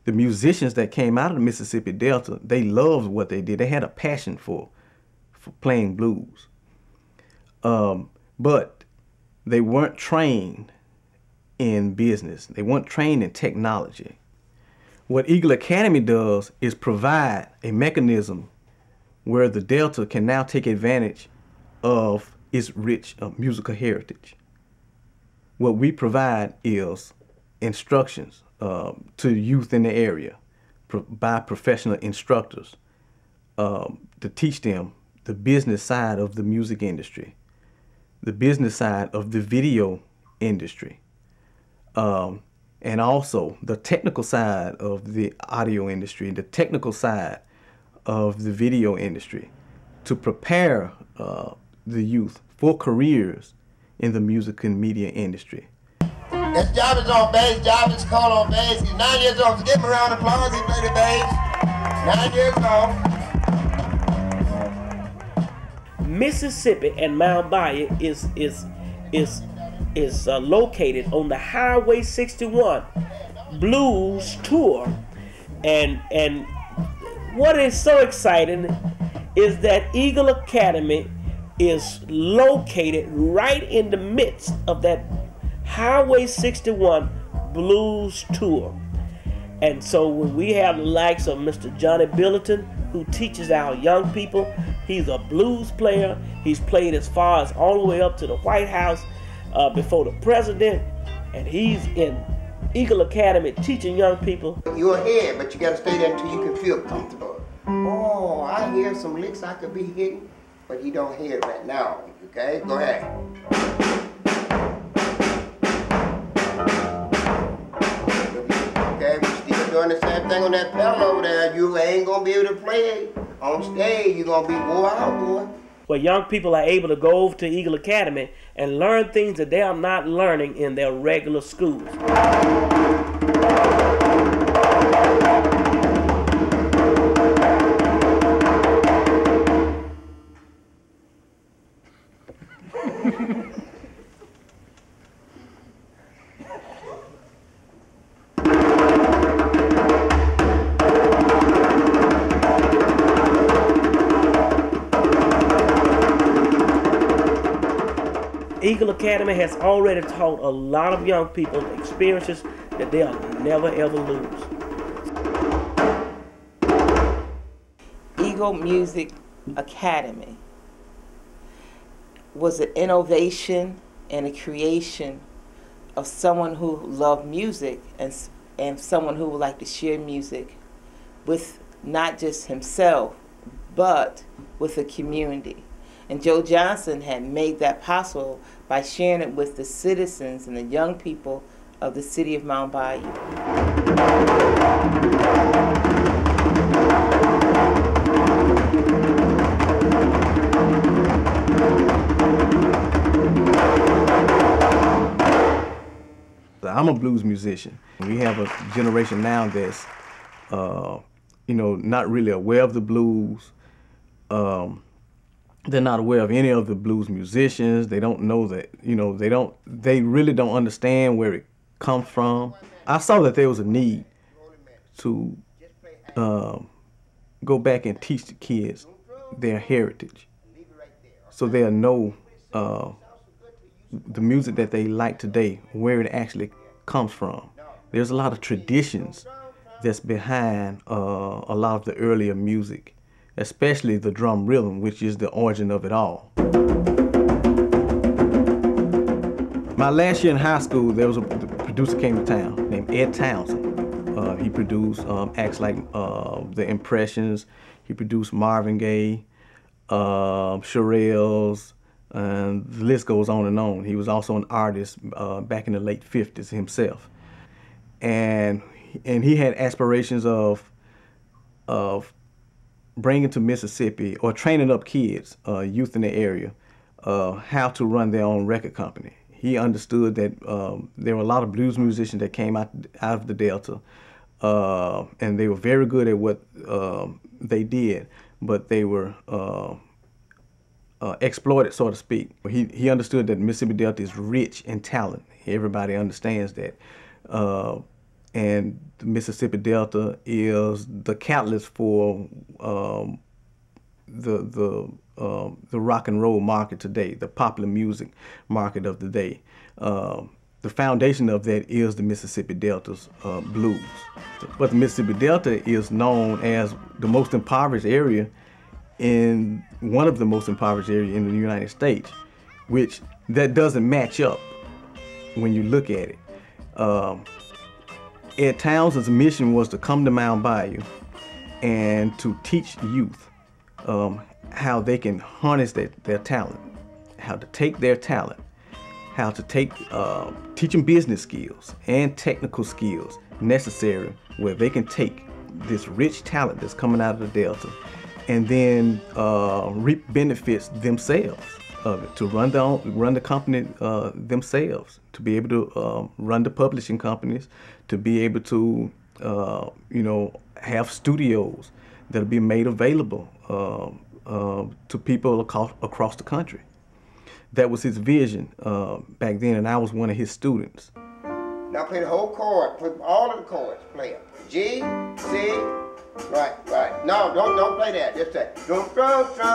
the musicians that came out of the Mississippi Delta, they loved what they did. They had a passion for playing blues. But they weren't trained in business. They weren't trained in technology. What Eagle Academy does is provide a mechanism where the Delta can now take advantage of its rich musical heritage. What we provide is instructions to youth in the area by professional instructors to teach them the business side of the music industry, the business side of the video industry, and also the technical side of the audio industry, the technical side of the video industry, to prepare the youth for careers in the music and media industry. His job is on bass, job is called on bass. He's 9 years old. Give him a round of applause. He played the bass. 9 years old. Mississippi and Mount Bayou is located on the Highway 61 Blues Tour, and what is so exciting is that Eagle Academy is located right in the midst of that Highway 61 Blues Tour. And so when we have the likes of Mr. Johnny Billington, who teaches our young people, he's a blues player. He's played as far as all the way up to the White House before the president, and he's in Eagle Academy teaching young people. You're here, but you got to stay there until you can feel comfortable. Oh, I hear some licks I could be hitting, but he don't hear it right now. Okay, go ahead. Okay, we're still doing the same thing on that pedal over there. You ain't gonna be able to play it on stage. You're gonna be wore out, boy. Where young people are able to go over to Eagle Academy and learn things that they are not learning in their regular schools. Eagle Academy has already taught a lot of young people experiences that they'll never ever lose. Eagle Music Academy was an innovation and a creation of someone who loved music and someone who would like to share music with not just himself, but with the community. And Joe Johnson had made that possible by sharing it with the citizens and the young people of the city of Mount Bayou. I'm a blues musician. We have a generation now that's, not really aware of the blues. They're not aware of any of the blues musicians. They don't know that, they really don't understand where it comes from. I saw that there was a need to go back and teach the kids their heritage so they'll know the music that they like today, where it actually comes from. There's a lot of traditions that's behind a lot of the earlier music, especially the drum rhythm, which is the origin of it all. My last year in high school, there was a producer came to town named Ed Townsend. He produced acts like The Impressions. He produced Marvin Gaye, Shirelles, and the list goes on and on. He was also an artist back in the late 50s himself. And he had aspirations of bringing to Mississippi, or training up kids, youth in the area, how to run their own record company. He understood that there were a lot of blues musicians that came out of the Delta, and they were very good at what they did, but they were exploited, so to speak. He understood that the Mississippi Delta is rich in talent. Everybody understands that. and the Mississippi Delta is the catalyst for the rock and roll market today, the popular music market of the day. The foundation of that is the Mississippi Delta's blues. But the Mississippi Delta is known as the most impoverished area one of the most impoverished areas in the United States, which that doesn't match up when you look at it. Ed Townsend's mission was to come to Mound Bayou and to teach youth how they can harness their talent, how to take their talent, how to teach them business skills and technical skills necessary where they can take this rich talent that's coming out of the Delta and then reap benefits themselves of it, to run the company themselves, to be able to run the publishing companies, to be able to have studios that'll be made available to people across the country. That was his vision back then, and I was one of his students. Now play the whole chord, play all of the chords, play it. G, C, right. No, don't play that, just that. Don't